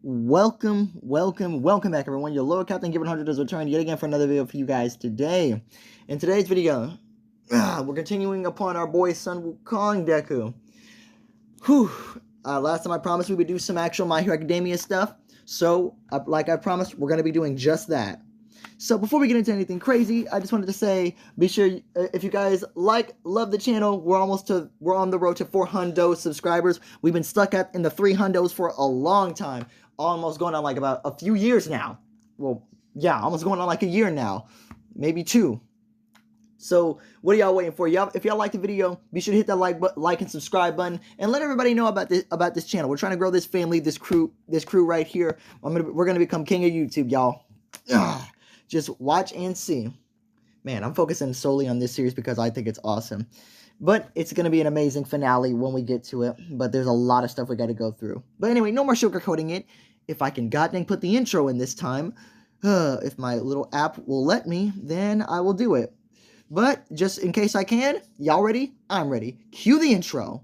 Welcome back, everyone. Your lower captain Given 100 has returned yet again for another video for you guys today. In today's video, we're continuing upon our boy Son Wukong Deku. Last time I promised we would do some actual My Hero Academia stuff, so like I promised, we're going to be doing just that. So before we get into anything crazy, I just wanted to say, be sure if you guys love the channel, we're on the road to 400 subscribers. We've been stuck in the 300s for a long time, almost going on like about a few years now. Well, yeah, almost going on like a year now, maybe two. So what are y'all waiting for? If y'all like the video, be sure to hit that like and subscribe button, and let everybody know about this channel. We're trying to grow this family, this crew right here. We're gonna become king of YouTube, y'all. Just watch and see. Man, I'm focusing solely on this series because I think it's awesome. But it's going to be an amazing finale when we get to it. But there's a lot of stuff we got to go through. But anyway, no more sugarcoating it. If I can goddamn put the intro in this time, if my little app will let me, then I will do it. But just in case I can, y'all ready? I'm ready. Cue the intro.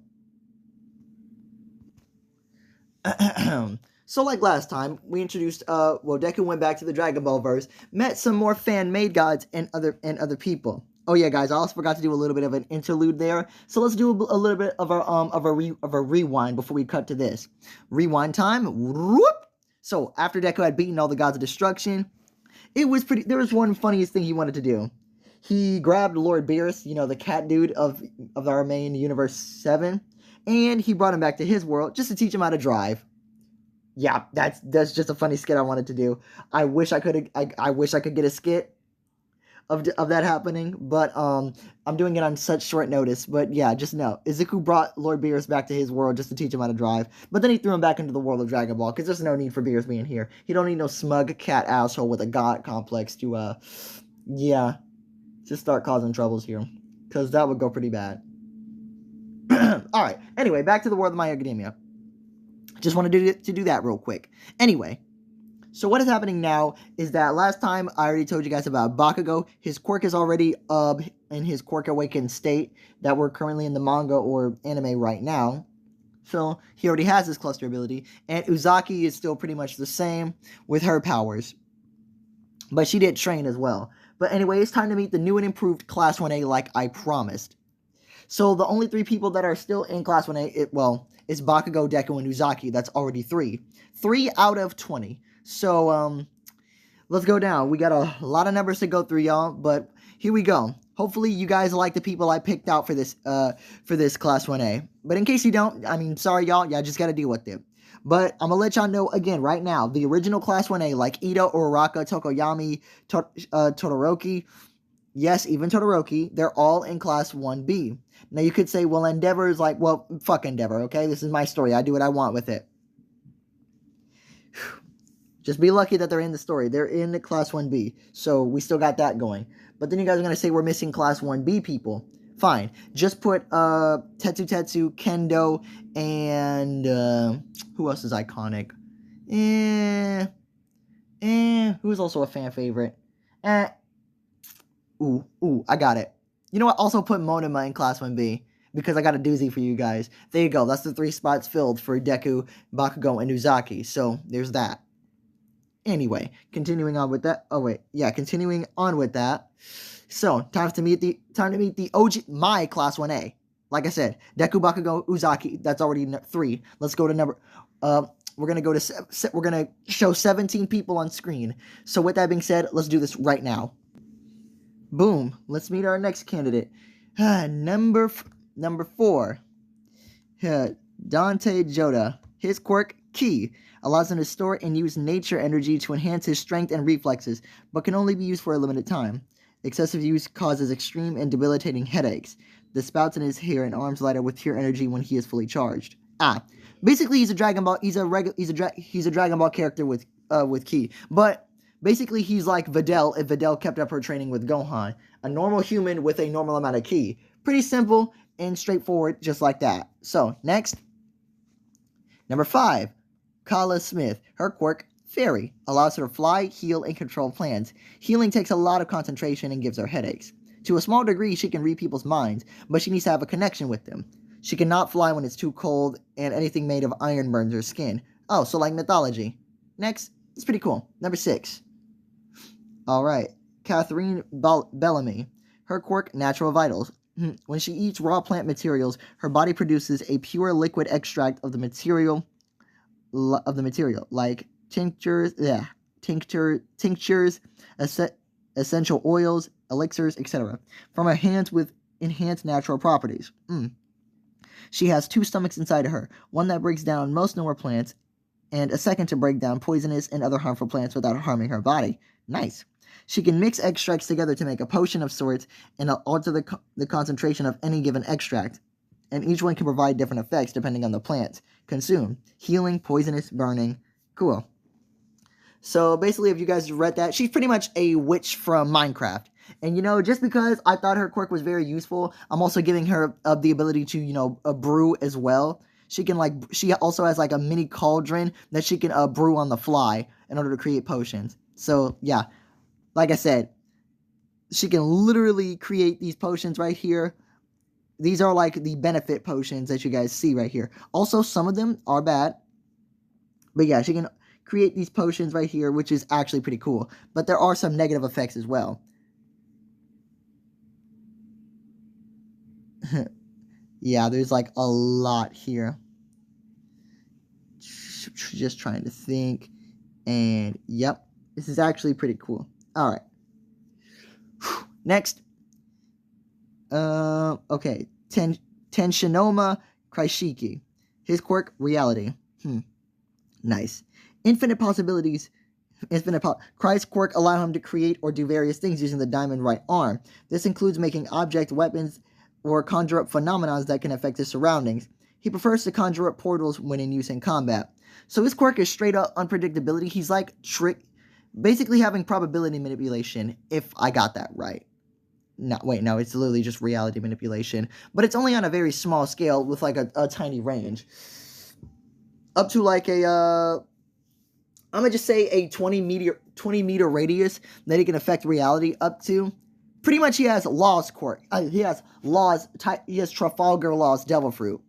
So like last time, we introduced, Deku went back to the Dragon Ball verse, met some more fan-made gods and other people. Oh yeah, guys, I also forgot to do a little bit of an interlude there. So let's do a little bit of a rewind before we cut to this. Rewind time. Whoop. So after Deku had beaten all the gods of destruction, there was one funniest thing he wanted to do. He grabbed Lord Beerus, the cat dude of our main Universe 7, and he brought him back to his world just to teach him how to drive. Yeah, that's just a funny skit I wanted to do. I wish I could get a skit of that happening, but I'm doing it on such short notice. But yeah, just know Izuku brought Lord Beerus back to his world just to teach him how to drive, but then he threw him back into the world of Dragon Ball because there's no need for Beerus being here. He don't need no smug cat asshole with a god complex to just start causing troubles here, because that would go pretty bad. All right. Anyway, back to the world of My Hero Academia. Just wanted to do that real quick. Anyway, so what is happening now is that last time I already told you guys about Bakugo. His quirk is already in his quirk awakened state that we're currently in the manga or anime right now. So he already has his cluster ability. And Uzaki is still pretty much the same with her powers. But she did train as well. But anyway, it's time to meet the new and improved Class 1A like I promised. So the only 3 people that are still in Class 1A, it's Bakugo, Deku, and Uzaki. That's already 3. 3 out of 20. So, let's go down. We got a lot of numbers to go through, y'all, but here we go. Hopefully, you guys like the people I picked out for this Class 1A. But in case you don't, sorry, y'all. Y'all just got to deal with it. But I'm going to let y'all know, again, right now, the original Class 1A, like Ito, Uraraka, Tokoyami, Todoroki, yes, even Todoroki, they're all in Class 1B. Now, you could say, well, Endeavor is like, well, fuck Endeavor, okay? This is my story. I do what I want with it. Just be lucky that they're in the story. They're in Class 1B, so we still got that going. But then you guys are going to say we're missing Class 1B people. Fine. Just put Tetsu, Kendo, and who else is iconic? Who's also a fan favorite? Ooh, I got it. You know what? Also put Monoma in Class 1B, because I got a doozy for you guys. There you go. That's the 3 spots filled for Deku, Bakugo, and Uzaki. So, there's that. Anyway, continuing on with that. Oh, wait. Yeah, continuing on with that. So, time to meet the OG, my Class 1A. Like I said, Deku, Bakugo, Uzaki. That's already 3. Let's go to number... we're gonna show 17 people on screen. So, with that being said, let's do this right now. Boom. Let's meet our next candidate. Number 4. Dante Joda. His quirk, Ki, allows him to store and use nature energy to enhance his strength and reflexes, but can only be used for a limited time. Excessive use causes extreme and debilitating headaches. The spouts in his hair and arms light up with pure energy when he is fully charged. Basically he's a Dragon Ball. He's a Dragon Ball character with Ki, but basically he's like Videl if Videl kept up her training with Gohan, a normal human with a normal amount of Ki. Pretty simple and straightforward, just like that. So next, number 5. Kala Smith. Her quirk, Fairy, allows her to fly, heal, and control plants. Healing takes a lot of concentration and gives her headaches. To a small degree, she can read people's minds, but she needs to have a connection with them. She cannot fly when it's too cold, and anything made of iron burns her skin. Oh, so like mythology. Next, it's pretty cool. Number 6. All right. Catherine Bellamy. Her quirk, natural vitals. When she eats raw plant materials, her body produces a pure liquid extract of the material, like tinctures, essential oils, elixirs, etc., from her hands with enhanced natural properties. She has 2 stomachs inside of her, one that breaks down most known plants, and a second to break down poisonous and other harmful plants without harming her body. Nice. She can mix extracts together to make a potion of sorts and alter the concentration of any given extract, and each one can provide different effects depending on the plant consumed. Healing, poisonous, burning. Cool. So basically, if you guys read that, she's pretty much a witch from Minecraft. And, just because I thought her quirk was very useful, I'm also giving her the ability to, brew as well. She also has, a mini cauldron that she can brew on the fly in order to create potions. So, yeah. Like I said, she can literally create these potions right here. These are, the benefit potions that you guys see right here. Also, some of them are bad. But, yeah, she can create these potions right here, which is actually pretty cool. But there are some negative effects as well. Yeah, there's a lot here. Just trying to think. And yep, this is actually pretty cool. All right. Next. Okay. Tenshinoma Kraishiki. His quirk, reality. Nice. Infinite possibilities. Christ's quirk allow him to create or do various things using the diamond right arm. This includes making objects, weapons, or conjure up phenomena that can affect his surroundings. He prefers to conjure up portals when in use in combat. So his quirk is straight up unpredictability. He's basically having probability manipulation, if I got that right. No, it's literally just reality manipulation. But it's only on a very small scale with a tiny range. Up to I'm going to just say a 20 meter radius that he can affect reality up to. Pretty much he has Law's quirk. He has Trafalgar Law's Devil Fruit.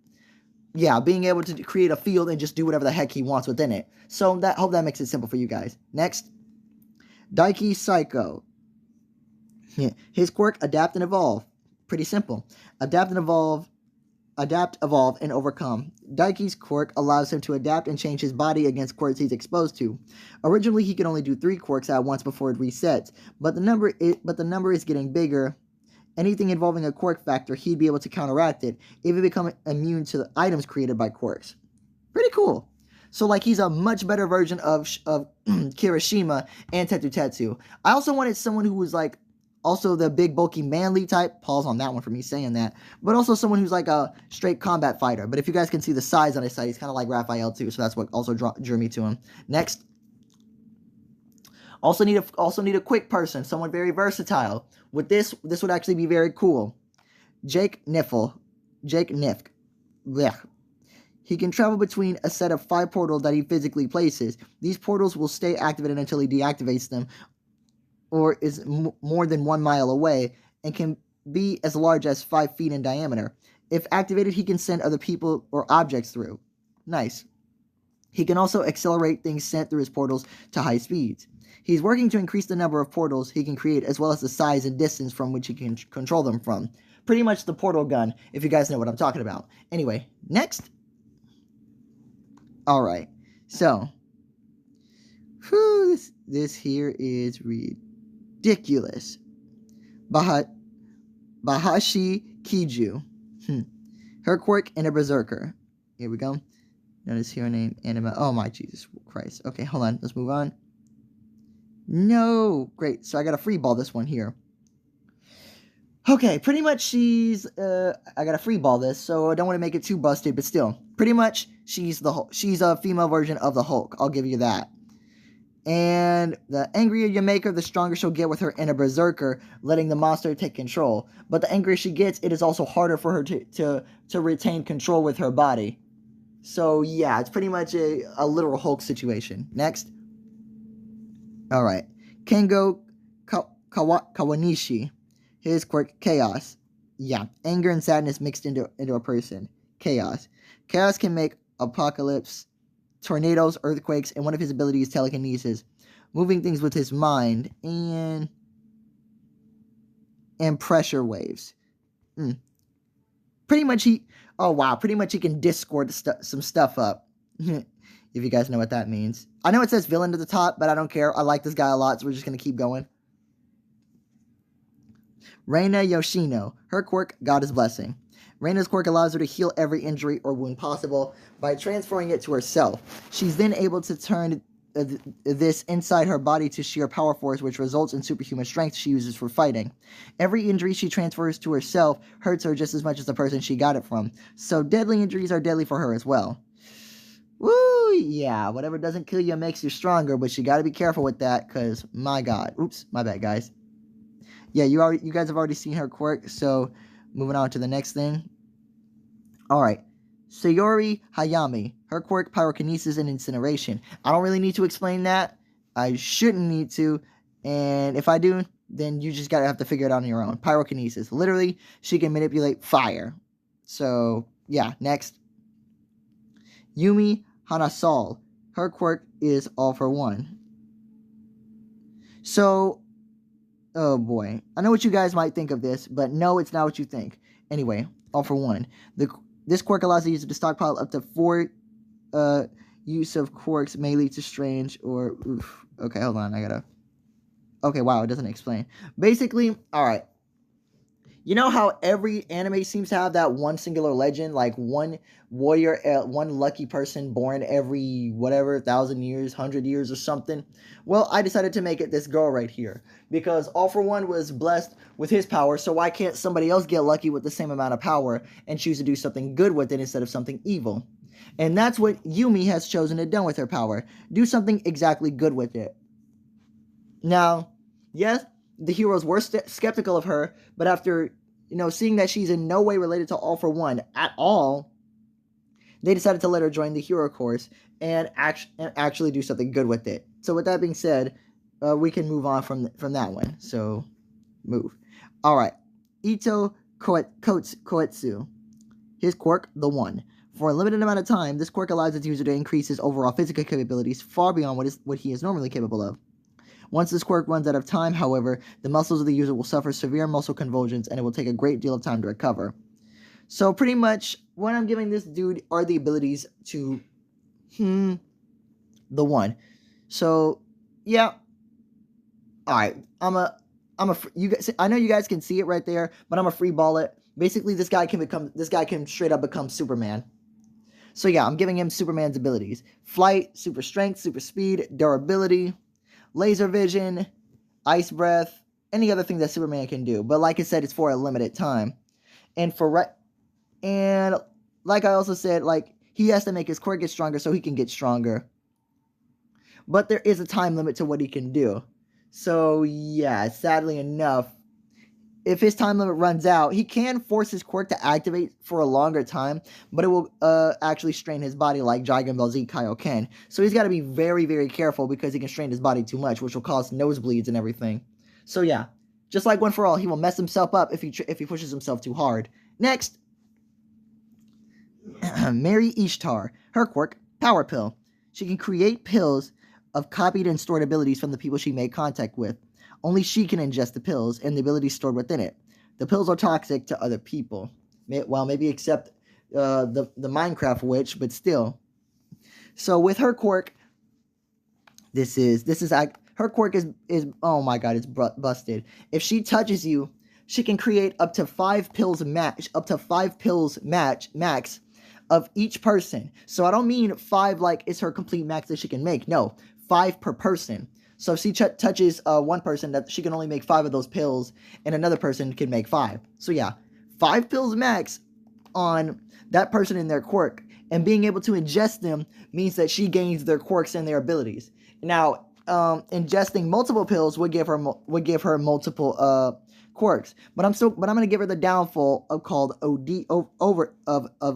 Yeah, being able to create a field and just do whatever the heck he wants within it. So hope that makes it simple for you guys. Next. Daiki Psycho. His quirk, adapt and evolve. Pretty simple. Adapt, evolve, and overcome. Daiki's quirk allows him to adapt and change his body against quirks he's exposed to. Originally, he could only do 3 quirks at once before it resets, but the number is getting bigger. Anything involving a quirk factor, he'd be able to counteract it, even become immune to the items created by quirks. Pretty cool. So, he's a much better version of Kirishima and Tetsu. I also wanted someone who was, also the big, bulky, manly type. Pause on that one for me saying that. But also someone who's a straight combat fighter. But if you guys can see the size on his side, he's kind of like Raphael too. So that's what also drew me to him. Next. Also need a quick person. Someone very versatile. With this would actually be very cool. Jake Nifk. Blech. He can travel between a set of 5 portals that he physically places. These portals will stay activated until he deactivates them, or is more than 1 mile away, and can be as large as 5 feet in diameter. If activated, he can send other people or objects through. Nice. He can also accelerate things sent through his portals to high speeds. He's working to increase the number of portals he can create, as well as the size and distance from which he can control them from. Pretty much the portal gun, if you guys know what I'm talking about. Anyway, next. Alright, so. This here is ridiculous. Bahashi Kiju. Her quirk and a berserker. Here we go. Notice here name anima. Oh my Jesus Christ. Okay, hold on. Let's move on. No. Great. So I got to free ball this one here. Okay, pretty much she's I got to free ball this, so I don't want to make it too busted, but still. Pretty much she's a female version of the Hulk. I'll give you that. And the angrier you make her, the stronger she'll get with her inner berserker, letting the monster take control. But the angrier she gets, it is also harder for her to retain control with her body. So yeah, it's pretty much a literal Hulk situation. Next. Alright. Kengo Kawanishi. His quirk, chaos. Yeah, anger and sadness mixed into a person. Chaos. Chaos can make apocalypse tornadoes, earthquakes, and one of his abilities is telekinesis, moving things with his mind, and pressure waves. Pretty much he can Discord some stuff up. If you guys know what that means. I know it says villain to the top, but I don't care. I like this guy a lot, so we're just going to keep going. Reina Yoshino. Her quirk, Goddess Blessing. Reina's quirk allows her to heal every injury or wound possible by transferring it to herself. She's then able to turn this inside her body to sheer power force, which results in superhuman strength she uses for fighting. Every injury she transfers to herself hurts her just as much as the person she got it from. So deadly injuries are deadly for her as well. Woo, yeah, whatever doesn't kill you makes you stronger, but you gotta be careful with that, because, my god. Oops, my bad, guys. Yeah, you guys have already seen her quirk, so moving on to the next thing. Alright, Sayori Hayami. Her quirk, pyrokinesis and incineration. I don't really need to explain that. I shouldn't need to, and if I do, then you just gotta have to figure it out on your own. Pyrokinesis. Literally, she can manipulate fire. So, yeah, next. Yumi Hanasal. Her quirk is all for one. So, oh boy. I know what you guys might think of this, but no, it's not what you think. Anyway, all for one. This quirk allows the user to stockpile up to 4 use of quirks may lead to strange or... Oof. Okay, hold on. Okay, wow, it doesn't explain. Basically, alright. You know how every anime seems to have that one singular legend, like one warrior, one lucky person born every, 1,000 years, 100 years or something? Well, I decided to make it this girl right here. Because All For One was blessed with his power, so why can't somebody else get lucky with the same amount of power and choose to do something good with it instead of something evil? And that's what Yumi has chosen to do with her power. Do something exactly good with it. Now, yes, the heroes were skeptical of her, but after, seeing that she's in no way related to All For One at all, they decided to let her join the hero course and actually do something good with it. So with that being said, we can move on from that one. So, move. Alright. Ito Koetsu. His quirk, the One. For a limited amount of time, this quirk allows its user to increase his overall physical capabilities far beyond what he is normally capable of. Once this quirk runs out of time, however, the muscles of the user will suffer severe muscle convulsions and it will take a great deal of time to recover. So pretty much, what I'm giving this dude are the abilities to, the One. So, yeah. Alright, I know you guys can see it right there, but I'm gonna free ball it. Basically, this guy can straight up become Superman. So yeah, I'm giving him Superman's abilities. Flight, super strength, super speed, durability, laser vision, ice breath, any other thing that Superman can do. But like I said, it's for a limited time. And like I also said, like, he has to make his quirk get stronger so he can get stronger. But there is a time limit to what he can do. So yeah, sadly enough, if his time limit runs out, he can force his quirk to activate for a longer time, but it will actually strain his body like Dragon Ball Z Kaioken. So he's got to be very, very careful because he can strain his body too much, which will cause nosebleeds and everything. So yeah, just like One For All, he will mess himself up if he pushes himself too hard. Next, Mary Ishtar. Her quirk, Power Pill. She can create pills of copied and stored abilities from the people she made contact with. Only she can ingest the pills and the abilities stored within it. The pills are toxic to other people. Well, maybe except the Minecraft witch, but still. So with her quirk, her quirk is oh my god, it's busted. If she touches you, she can create up to 5 pills max of each person. So I don't mean 5 like it's her complete max that she can make. No, 5 per person. So if she touches one person, that she can only make 5 of those pills, and another person can make 5. So yeah, 5 pills max on that person and their quirk, and being able to ingest them means that she gains their quirks and their abilities. Now, ingesting multiple pills would give her multiple quirks, but I'm gonna give her the downfall called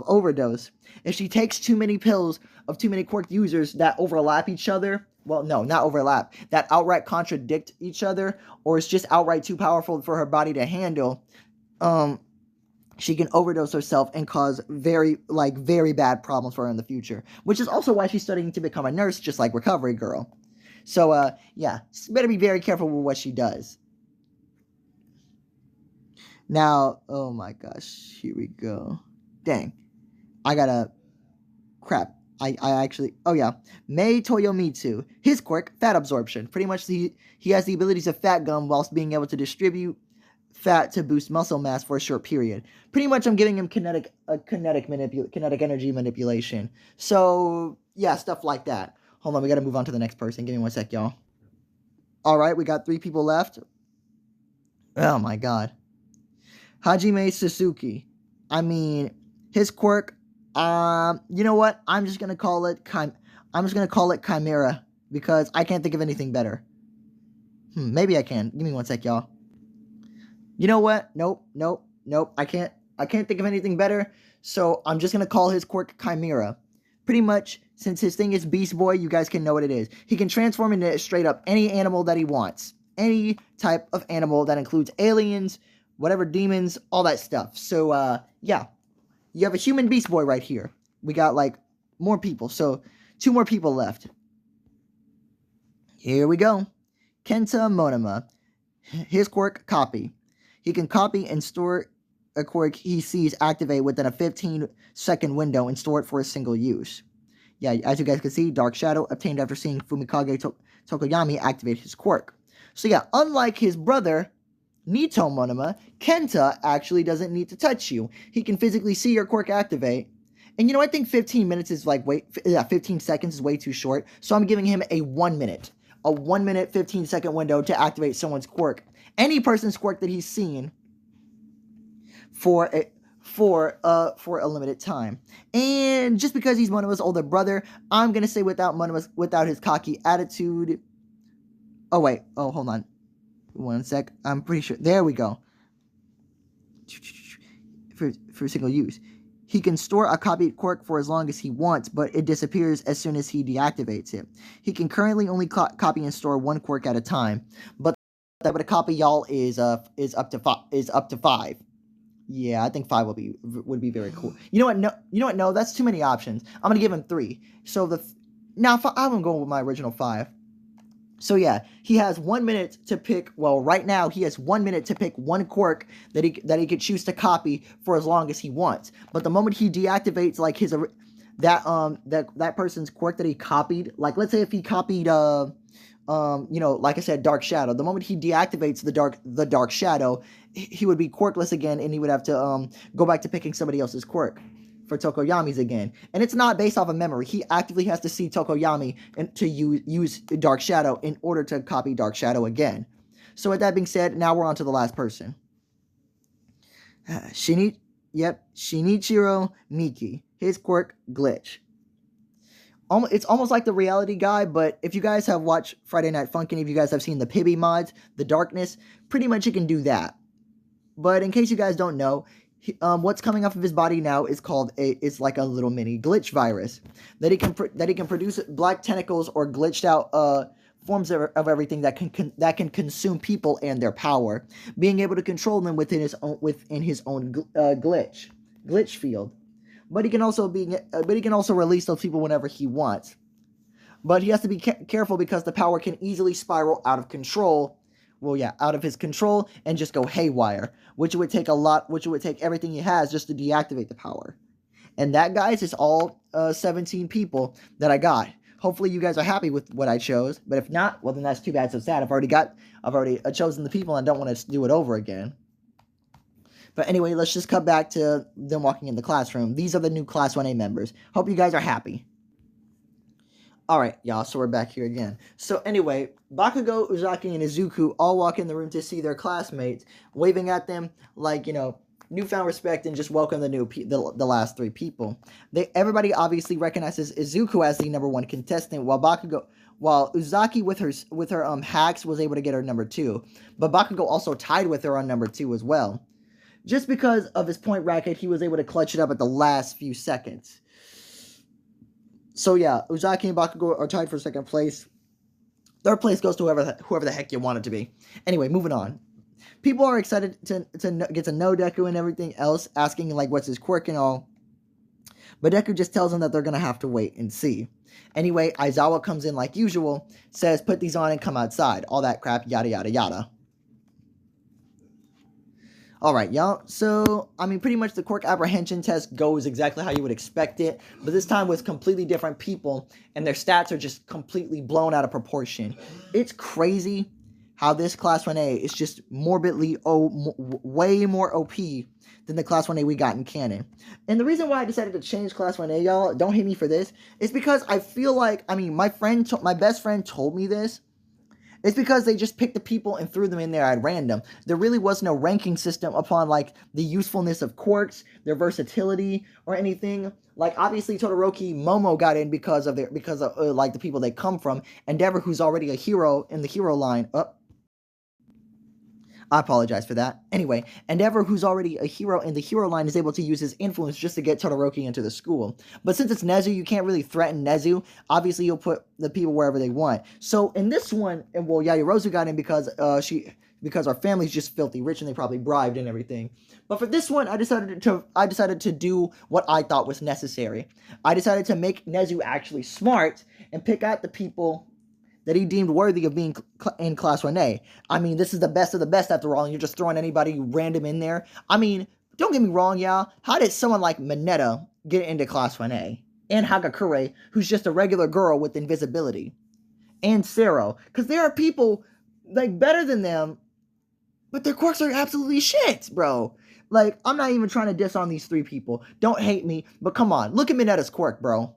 overdose. If she takes too many pills of too many quirk users that overlap each other. Well, no, not overlap. That outright contradict each other, or it's just outright too powerful for her body to handle. she can overdose herself and cause very bad problems for her in the future. Which is also why she's studying to become a nurse, just like Recovery Girl. So, yeah, better be very careful with what she does. Now, oh my gosh, here we go. Dang. Crap. I actually, oh yeah. Mei Toyomitsu. His quirk, fat absorption. Pretty much he has the abilities of fat gum whilst being able to distribute fat to boost muscle mass for a short period. Pretty much I'm giving him kinetic energy manipulation. So, yeah, stuff like that. Hold on, we gotta move on to the next person. Give me one sec, y'all. Alright, we got 3 people left. Oh my god. Hajime Suzuki. I mean, his quirk, you know what? I'm just gonna call it Chimera because I can't think of anything better. Maybe I can. Give me one sec, y'all. You know what? Nope. I can't think of anything better. So I'm just gonna call his quirk Chimera. Pretty much, since his thing is Beast Boy, you guys can know what it is. He can transform into straight up any animal that he wants. Any type of animal that includes aliens, whatever demons, all that stuff. So, yeah. You have a human Beast Boy right here. We got, more people. So, 2 more people left. Here we go. Kenta Monoma. His quirk, Copy. He can copy and store a quirk he sees activate within a 15-second window and store it for a single use. Yeah, as you guys can see, Dark Shadow obtained after seeing Fumikage Tokoyami activate his quirk. So yeah, unlike his brother, Nito Monoma, Kenta actually doesn't need to touch you. He can physically see your quirk activate. And I think 15 minutes is 15 seconds is way too short. So I'm giving him a 1 minute. A 1 minute, 15-second window to activate someone's quirk. Any person's quirk that he's seen for a limited time. And just because he's Monoma's older brother, I'm gonna say without his cocky attitude. Oh wait, hold on. 1 sec. I'm pretty sure. There we go. For single use. He can store a copied quirk for as long as he wants, but it disappears as soon as he deactivates it. He can currently only copy and store 1 quirk at a time, but a copy, y'all, is up to 5. Yeah, I think 5 would be very cool. You know what? No, that's too many options. I'm gonna give him 3. So I'm going with my original 5. So yeah, he has 1 minute to pick. Well, right now he has 1 minute to pick 1 quirk that he could choose to copy for as long as he wants. But the moment he deactivates that person's quirk that he copied, let's say if he copied like I said, Dark Shadow. The moment he deactivates the Dark Shadow, he would be quirkless again, and he would have to go back to picking somebody else's quirk for Tokoyami's again. And it's not based off of memory. He actively has to see Tokoyami and to use Dark Shadow in order to copy Dark Shadow again. So with that being said, now we're on to the last person. Shinichiro Miki. His quirk, Glitch. It's almost like the reality guy, but if you guys have watched Friday Night Funkin', if you guys have seen the Pibby mods, the darkness, pretty much he can do that. But in case you guys don't know, what's coming off of his body now is it's like a little mini glitch virus that he can produce black tentacles or glitched out forms of everything that can consume people and their power, being able to control them within his own glitch field. But he can also release those people whenever he wants. But he has to be careful because the power can easily spiral out of control. Well, yeah, out of his control and just go haywire, which would take everything he has just to deactivate the power. And that, guys, is all 17 people that I got. Hopefully you guys are happy with what I chose, but if not, well then that's too bad, so sad. I've already chosen the people and I don't want to do it over again. But anyway, let's just cut back to them walking in the classroom. These are the new Class 1A members. Hope you guys are happy. Alright, y'all, so we're back here again. So anyway, Bakugo, Uzaki, and Izuku all walk in the room to see their classmates, waving at them like, newfound respect and just welcome the last 3 people. Everybody obviously recognizes Izuku as the number 1 contestant, while Uzaki with her hacks was able to get her number 2. But Bakugo also tied with her on number 2 as well. Just because of his point racket, he was able to clutch it up at the last few seconds. So yeah, Uzaki and Bakugo are tied for 2nd place. 3rd place goes to whoever the heck you want it to be. Anyway, moving on. People are excited to get to know Deku and everything else, asking like what's his quirk and all. But Deku just tells them that they're going to have to wait and see. Anyway, Aizawa comes in like usual, says put these on and come outside. All that crap, yada yada yada. Alright, y'all. So, I mean, pretty much the quirk apprehension test goes exactly how you would expect it. But this time with completely different people. And their stats are just completely blown out of proportion. It's crazy how this Class 1A is just morbidly way more OP than the Class 1A we got in canon. And the reason why I decided to change Class 1A, y'all, don't hate me for this, is because I feel like, I mean, my best friend told me this. It's because they just picked the people and threw them in there at random. There really was no ranking system upon, like, the usefulness of quirks, their versatility, or anything. Like, obviously, Todoroki, Momo got in because of like, the people they come from. Endeavor, who's already a hero in the hero line. I apologize for that. Anyway, Endeavor, who's already a hero in the hero line, is able to use his influence just to get Todoroki into the school. But since it's Nezu, you can't really threaten Nezu. Obviously, you'll put the people wherever they want. So in this one, well, Yaoyorozu got in because our family's just filthy rich and they probably bribed and everything. But for this one, I decided to do what I thought was necessary. I decided to make Nezu actually smart and pick out the people that he deemed worthy of being in Class 1A. I mean, this is the best of the best after all, and you're just throwing anybody random in there. I mean, don't get me wrong, y'all. How did someone like Mineta get into Class 1A? And Hagakure, who's just a regular girl with invisibility. And Sero. Because there are people, like, better than them, but their quirks are absolutely shit, bro. Like, I'm not even trying to diss on these three people. Don't hate me, but come on. Look at Mineta's quirk, bro.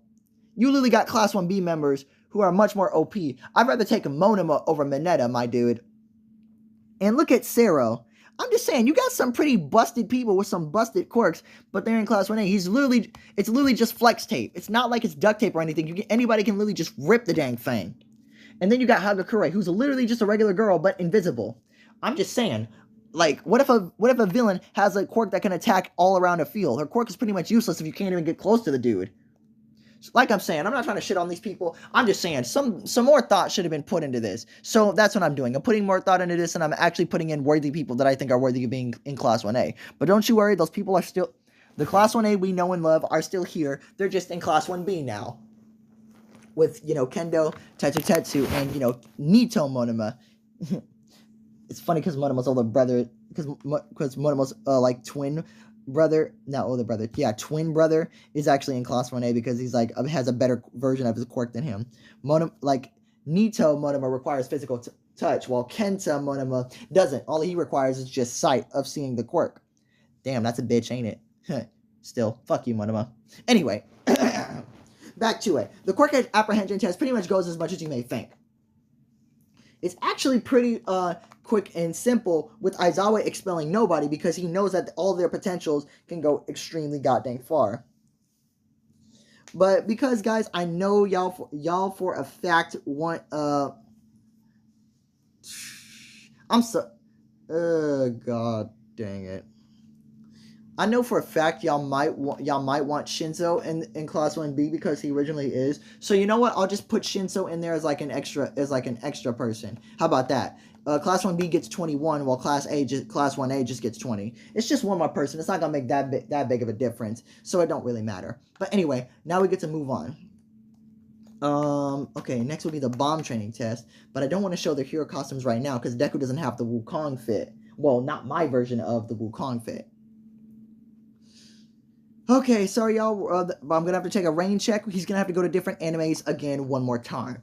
You literally got Class 1B members who are much more OP. I'd rather take Monoma over Mineta, my dude. And look at Sero. I'm just saying, you got some pretty busted people with some busted quirks, but they're in Class 1A. It's literally just flex tape. It's not like it's duct tape or anything. Anybody can literally just rip the dang thing. And then you got Hagakure, who's literally just a regular girl, but invisible. I'm just saying, like, what if a villain has a quirk that can attack all around a field? Her quirk is pretty much useless if you can't even get close to the dude. Like I'm saying, I'm not trying to shit on these people. I'm just saying some more thought should have been put into this. So that's what I'm doing. I'm putting more thought into this, and I'm actually putting in worthy people that I think are worthy of being in Class 1A. But don't you worry, those people are still... The Class 1A we know and love are still here. They're just in Class 1B now. With, Kendo, Tetsu, and, Nito Monoma. It's funny because Monoma's older brother... Because Monoma's, twin... brother, not older brother, twin brother is actually in Class 1A because he's like has a better version of his quirk than him. Nito Monoma requires physical touch, while Kenta Monoma doesn't. All he requires is just sight of seeing the quirk. Damn, that's a bitch, ain't it? Still, fuck you, Monoma. Anyway, back to it. The quirk apprehension test pretty much goes as much as you may think. It's actually pretty quick and simple with Aizawa expelling nobody because he knows that all their potentials can go extremely goddamn far. But because, guys, I know y'all for a fact want god dang it. I know for a fact y'all might want Shinso in Class 1B because he originally is. So you know what? I'll just put Shinso in there as like an extra person. How about that? Class 1B gets 21, while Class 1A just gets 20. It's just one more person. It's not gonna make that big of a difference, so it don't really matter. But anyway, now we get to move on. Okay, next will be the bomb training test, but I don't want to show their hero costumes right now because Deku doesn't have the Wukong fit. Well, not my version of the Wukong fit. Okay, sorry y'all, but I'm gonna have to take a rain check. He's gonna have to go to different animes again one more time.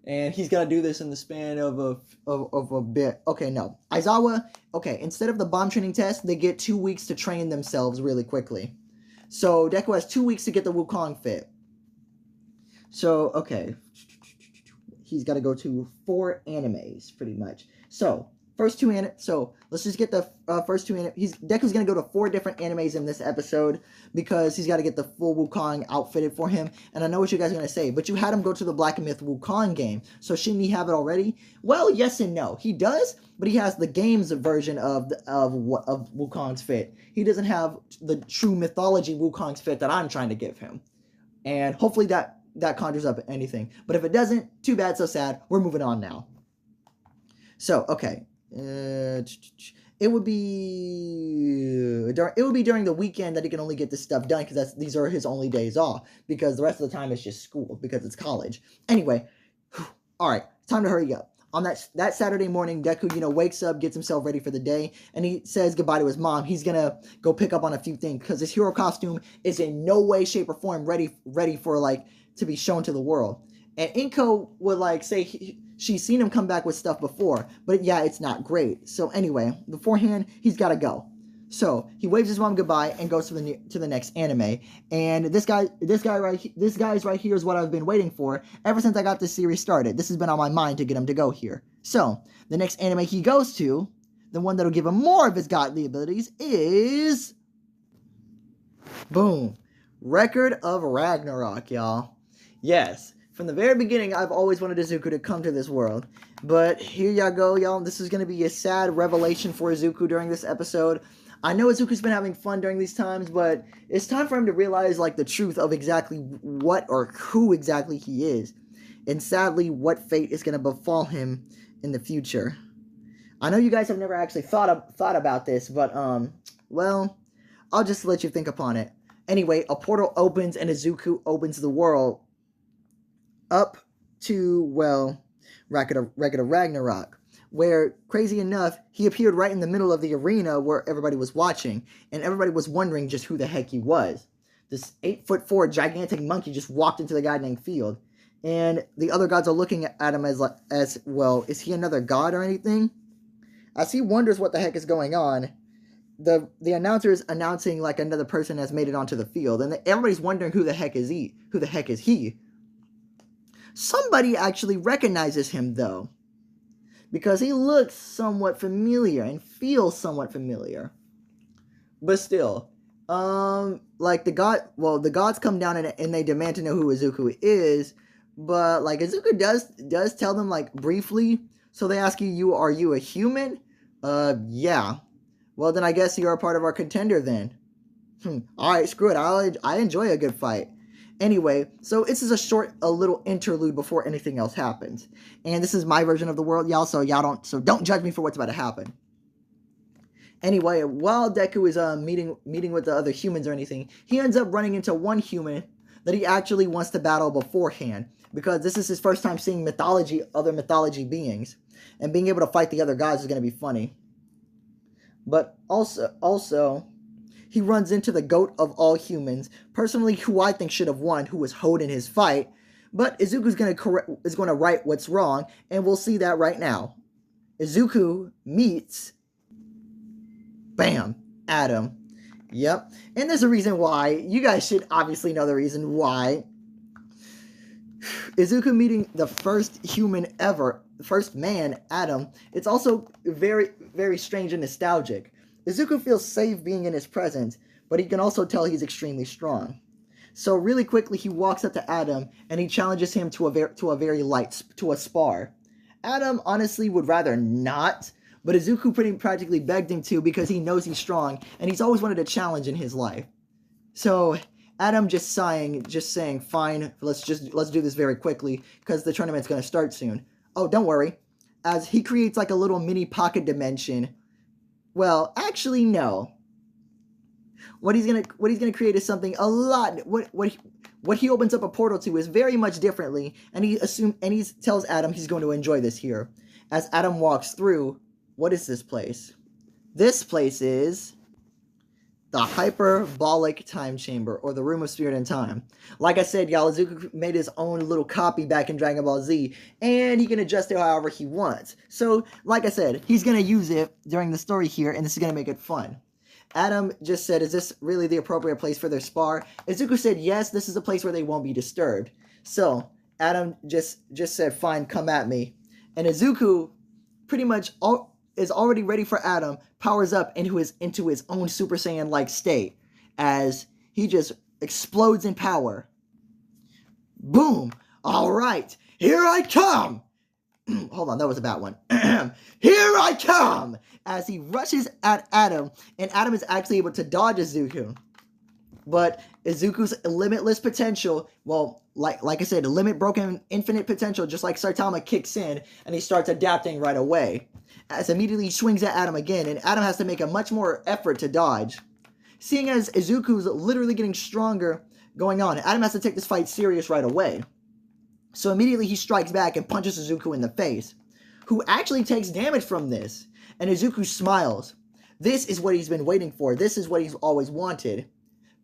And he's gonna do this in the span of a bit. Okay, no. Aizawa, okay, instead of the bomb training test, they get 2 weeks to train themselves really quickly. So Deku has 2 weeks to get the Wukong fit. So, okay. He's gotta go to 4 animes, pretty much. So, let's just get the first 2 animes. Deku's gonna go to 4 different animes in this episode because he's got to get the full Wukong outfitted for him. And I know what you guys are gonna say, but you had him go to the Black Myth Wukong game, so shouldn't he have it already? Well, yes and no. He does, but he has the game's version of Wukong's fit. He doesn't have the true mythology Wukong's fit that I'm trying to give him. And hopefully that conjures up anything. But if it doesn't, too bad, so sad. We're moving on now. So, okay. It would be during the weekend that he can only get this stuff done because these are his only days off because the rest of the time it's just school because it's college. Anyway, all right, time to hurry up. On that Saturday morning, Deku, wakes up, gets himself ready for the day, and he says goodbye to his mom. He's gonna go pick up on a few things because his hero costume is in no way, shape, or form ready for to be shown to the world. And Inko would say she's seen him come back with stuff before, but yeah, it's not great. So anyway, beforehand, he's got to go. So he waves his mom goodbye and goes to the next anime. And this guy's right here is what I've been waiting for ever since I got this series started. This has been on my mind to get him to go here. So the next anime he goes to, the one that'll give him more of his godly abilities, is boom, Record of Ragnarok, y'all. Yes. From the very beginning, I've always wanted Izuku to come to this world. But here y'all go, y'all. This is going to be a sad revelation for Izuku during this episode. I know Izuku's been having fun during these times, but it's time for him to realize, the truth of exactly what or who exactly he is. And sadly, what fate is going to befall him in the future. I know you guys have never actually thought about this, but, well, I'll just let you think upon it. Anyway, a portal opens and Izuku opens the world up to, Record of Ragnarok, where, crazy enough, he appeared right in the middle of the arena where everybody was watching, and everybody was wondering just who the heck he was. This 8'4" gigantic monkey just walked into the goddamn field, and the other gods are looking at him as well, is he another god or anything? As he wonders what the heck is going on, the announcer is announcing another person has made it onto the field, and everybody's wondering who the heck is he. Somebody actually recognizes him, though, because he looks somewhat familiar and feels somewhat familiar. But still, the gods come down and they demand to know who Izuku is, but, Izuku does tell them, briefly, so they ask are you a human? Yeah. Well, then I guess you're a part of our contender, then. Alright, screw it, I enjoy a good fight. Anyway, so this is a little interlude before anything else happens. And this is my version of the world, y'all, so don't judge me for what's about to happen. Anyway, while Deku is meeting with the other humans or anything, he ends up running into one human that he actually wants to battle beforehand, because this is his first time seeing other mythology beings, and being able to fight the other gods is going to be funny. But also he runs into the goat of all humans, personally who I think should have won, who was Hode in his fight, but Izuku's is going to right what's wrong, and we'll see that right now. Izuku meets, bam, Adam. Yep, and there's a reason why. You guys should obviously know the reason why. Izuku meeting the first human ever, the first man, Adam, it's also very, very strange and nostalgic. Izuku feels safe being in his presence, but he can also tell he's extremely strong. So really quickly, he walks up to Adam, and he challenges him to a spar. Adam honestly would rather not, but Izuku practically begged him to because he knows he's strong, and he's always wanted a challenge in his life. So Adam just saying, fine, let's do this very quickly, because the tournament's going to start soon. Oh, don't worry. As he creates a little mini pocket dimension. Well, actually, no. What he's gonna create is something a lot. What he opens up a portal to is very much differently, and he tells Adam he's going to enjoy this here. As Adam walks through, what is this place? This place is the Hyperbolic Time Chamber, or the Room of Spirit and Time. Like I said, y'all, Izuku made his own little copy back in Dragon Ball Z, and he can adjust it however he wants. So, like I said, he's going to use it during the story here, and this is going to make it fun. Adam just said, is this really the appropriate place for their spar? Izuku said, yes, this is a place where they won't be disturbed. So, Adam just said, fine, come at me. And Izuku pretty much is already ready for Adam, powers up into his own Super Saiyan-like state, as he just explodes in power. Boom! Alright, here I come! Hold on, that was a bad one. Here I come! As he rushes at Adam, and Adam is actually able to dodge Izuku. But Izuku's limitless potential, well, like I said, limit broken infinite potential, just like Saitama, kicks in, and he starts adapting right away. as immediately he swings at Adam again, and Adam has to make a much more effort to dodge. Seeing as Izuku's literally getting stronger going on, Adam has to take this fight serious right away. So immediately he strikes back and punches Izuku in the face, who actually takes damage from this. And Izuku smiles. This is what he's been waiting for. This is what he's always wanted.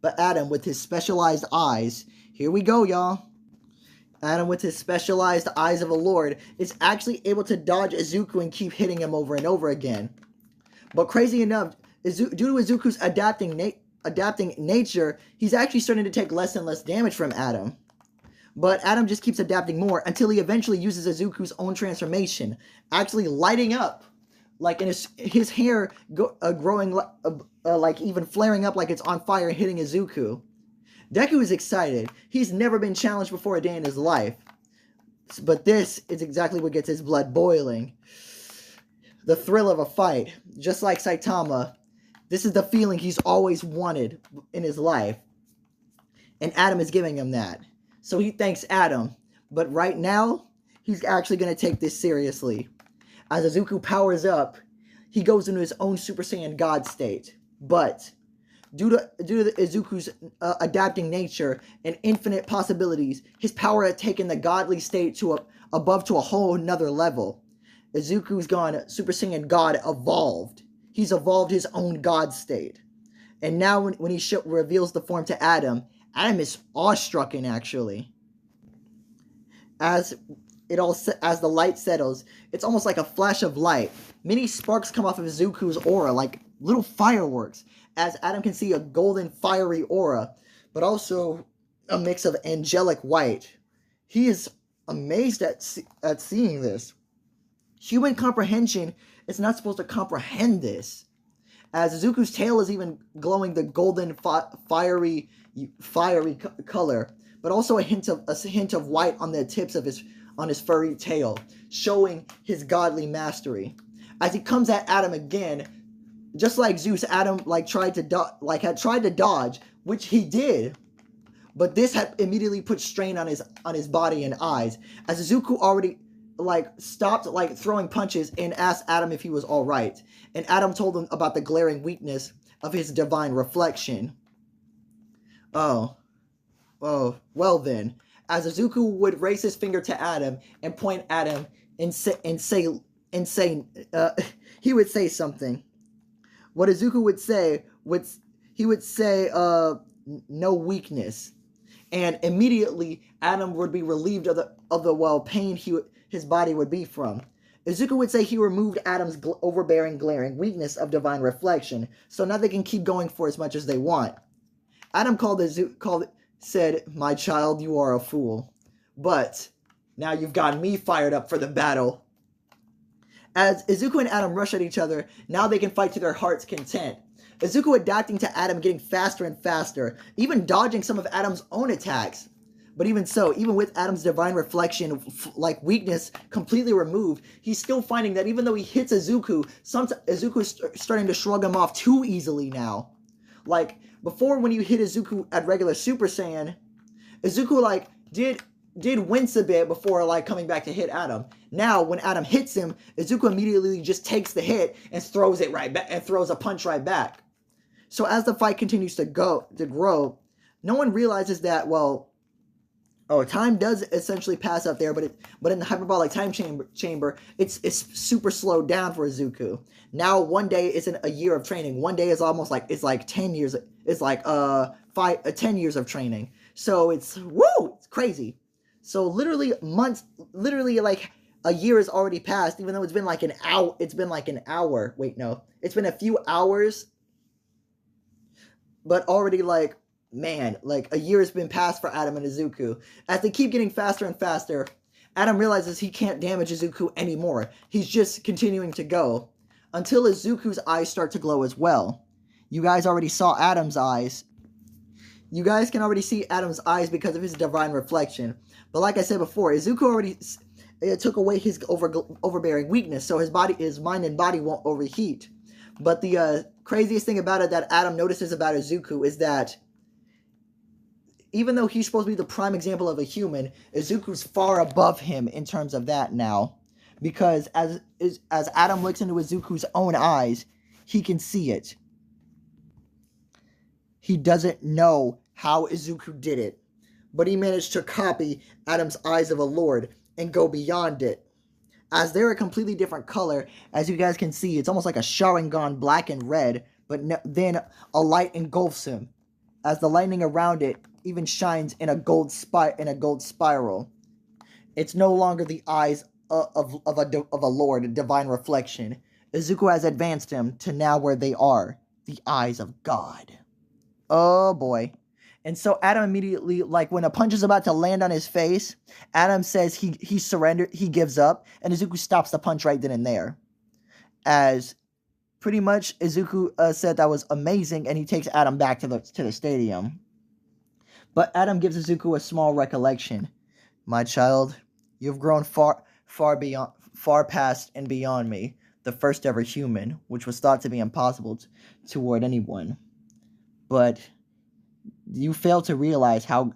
But Adam, with his specialized eyes, here we go, y'all. Adam, with his specialized eyes of a lord, is actually able to dodge Izuku and keep hitting him over and over again. But crazy enough, due to Izuku's adapting nature, he's actually starting to take less and less damage from Adam. But Adam just keeps adapting more until he eventually uses Izuku's own transformation, actually lighting up, like in his hair growing, like even flaring up like it's on fire and hitting Izuku. Deku is excited. He's never been challenged before a day in his life. But this is exactly what gets his blood boiling. The thrill of a fight. Just like Saitama, this is the feeling he's always wanted in his life. And Adam is giving him that. So he thanks Adam. But right now, he's actually going to take this seriously. As Izuku powers up, he goes into his own Super Saiyan God state. But due to Izuku's adapting nature and infinite possibilities, his power had taken the godly state to a whole nother level. Izuku's gone Super Saiyan God evolved. He's evolved his own God state. And now when he reveals the form to Adam, Adam is awestruck actually. As the light settles, it's almost like a flash of light. Many sparks come off of Izuku's aura, like little fireworks, as Adam can see a golden fiery aura, but also a mix of angelic white. He is amazed at seeing this. Human comprehension is not supposed to comprehend this, as Izuku's tail is even glowing the golden fiery color, but also a hint of white on the tips of his furry tail, showing his godly mastery. As he comes at Adam again, just like Zeus, Adam had tried to dodge, which he did, but this had immediately put strain on his body and eyes, as Izuku already stopped throwing punches and asked Adam if he was all right, and Adam told him about the glaring weakness of his divine reflection. Oh, well then, as Izuku would raise his finger to Adam and point at him and say, he would say something. What Izuku would say no weakness, and immediately Adam would be relieved of the pain his body would be from. Izuku would say he removed Adam's overbearing, glaring weakness of divine reflection, so now they can keep going for as much as they want. Adam said, "My child, you are a fool. But now you've gotten me fired up for the battle." As Izuku and Adam rush at each other, now they can fight to their heart's content. Izuku adapting to Adam, getting faster and faster, even dodging some of Adam's own attacks. But even so, even with Adam's divine reflection, weakness completely removed, he's still finding that even though he hits Izuku, Izuku is starting to shrug him off too easily now. Like, before when you hit Izuku at regular Super Saiyan, Izuku, did wince a bit before, coming back to hit Adam. Now, when Adam hits him, Izuku immediately just takes the hit and throws it right back, and throws a punch right back. So as the fight continues to grow, no one realizes that, time does essentially pass up there, but in the hyperbolic time chamber, it's super slowed down for Izuku. Now 1 day isn't a year of training. 1 day is almost it's 10 years. It's 10 years of training. So it's crazy. So literally a year has already passed, even though it's been an hour. It's been an hour. Wait, no, it's been a few hours, but already a year has been passed for Adam and Izuku. As they keep getting faster and faster, Adam realizes he can't damage Izuku anymore. He's just continuing to go until Izuku's eyes start to glow as well. You guys already saw Adam's eyes. You guys can already see Adam's eyes because of his divine reflection. But like I said before, Izuku already took away his overbearing weakness, so his mind and body won't overheat. But the craziest thing about it that Adam notices about Izuku is that even though he's supposed to be the prime example of a human, Izuku's far above him in terms of that now. because as Adam looks into Izuku's own eyes, he can see it. He doesn't know how Izuku did it, but he managed to copy Adam's eyes of a lord and go beyond it. As they're a completely different color, as you guys can see, it's almost like a Sharingan black and red, but then a light engulfs him, as the lightning around it even shines in a gold spiral. It's no longer the eyes of a lord, a divine reflection. Izuku has advanced him to now where they are, the eyes of God. Oh boy. And so Adam immediately, like when a punch is about to land on his face, Adam says he surrendered, he gives up, and Izuku stops the punch right then and there. As pretty much Izuku said that was amazing, and he takes Adam back to the stadium. But Adam gives Izuku a small recollection. My child, you've grown far past and beyond me, the first ever human, which was thought to be impossible toward anyone. But you fail to realize how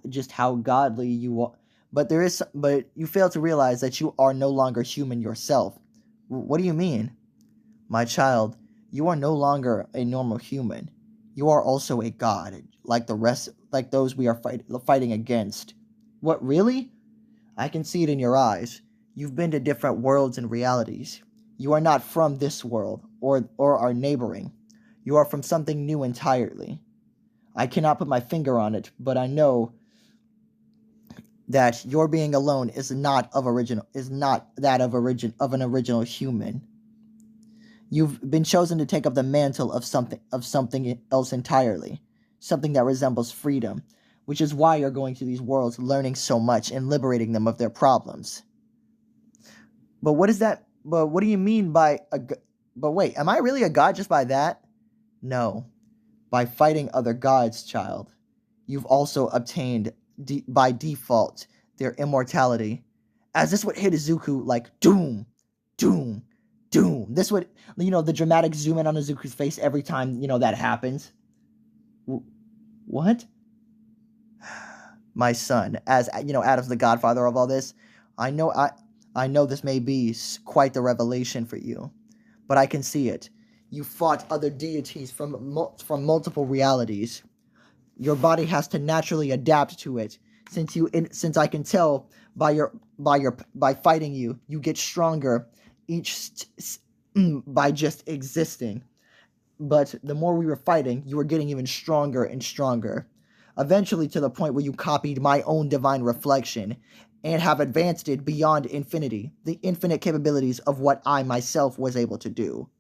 godly you are. But you fail to realize that you are no longer human yourself. What do you mean? My child, you are no longer a normal human. You are also a god, like those we are fighting against. What, really? I can see it in your eyes. You've been to different worlds and realities. You are not from this world or our neighboring. You are from something new entirely. I cannot put my finger on it, but I know that your being alone is not that of an original human. You've been chosen to take up the mantle of something else entirely, something that resembles freedom, which is why you're going to these worlds, learning so much and liberating them of their problems. But what is that? But what do you mean by a? But wait, am I really a god just by that? No. By fighting other gods, child, you've also obtained, by default, their immortality. As this would hit Izuku like doom, doom, doom. This would, the dramatic zoom in on Izuku's face every time, that happens. What? My son, as, Adam's the godfather of all this, I know this may be quite the revelation for you, but I can see it. You fought other deities from multiple realities. Your body has to naturally adapt to it. Since I can tell by fighting you, you get stronger by just existing. But the more we were fighting, you were getting even stronger and stronger. Eventually to the point where you copied my own divine reflection and have advanced it beyond infinity, the infinite capabilities of what I myself was able to do.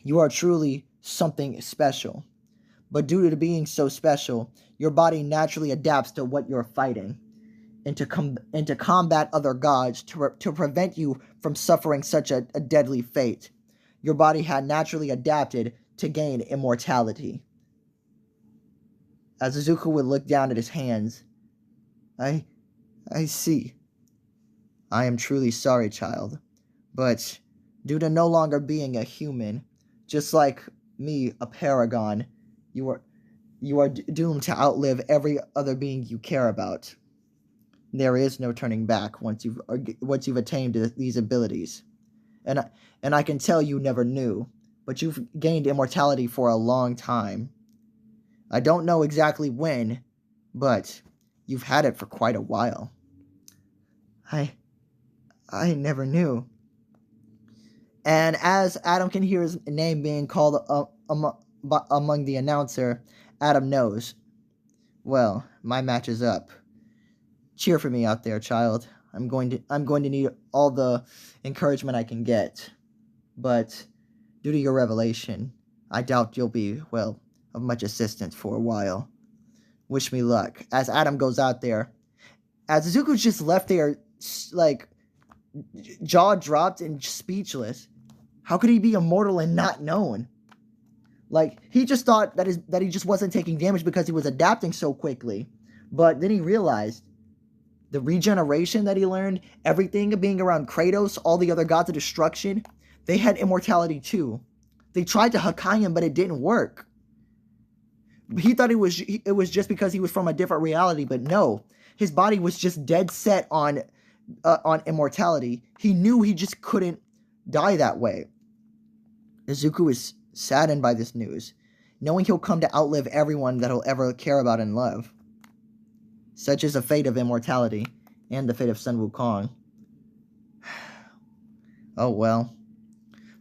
You are truly something special. But due to being so special, your body naturally adapts to what you're fighting, and to combat other gods to prevent you from suffering such a deadly fate. Your body had naturally adapted to gain immortality. As Izuku would look down at his hands, I see. I am truly sorry, child, but due to no longer being a human, just like me, a paragon, you are doomed to outlive every other being you care about. There is no turning back once you've attained these abilities. And I can tell you never knew, but you've gained immortality for a long time. I don't know exactly when, but you've had it for quite a while. I never knew. And as Adam can hear his name being called among the announcer, Adam knows. Well, my match is up. Cheer for me out there, child. I'm going to need all the encouragement I can get. But due to your revelation, I doubt you'll be, of much assistance for a while. Wish me luck. As Adam goes out there, as Izuku's just left there, jaw dropped and speechless. How could he be immortal and not known? He just thought that he just wasn't taking damage because he was adapting so quickly. But then he realized the regeneration that he learned, everything being around Kratos, all the other gods of destruction, they had immortality too. They tried to Hakai him, but it didn't work. He thought it was just because he was from a different reality, but no. His body was just dead set on on immortality. He knew he just couldn't die that way. Izuku is saddened by this news, knowing he'll come to outlive everyone that he'll ever care about and love. Such is the fate of immortality, and the fate of Sun Wukong. Oh well.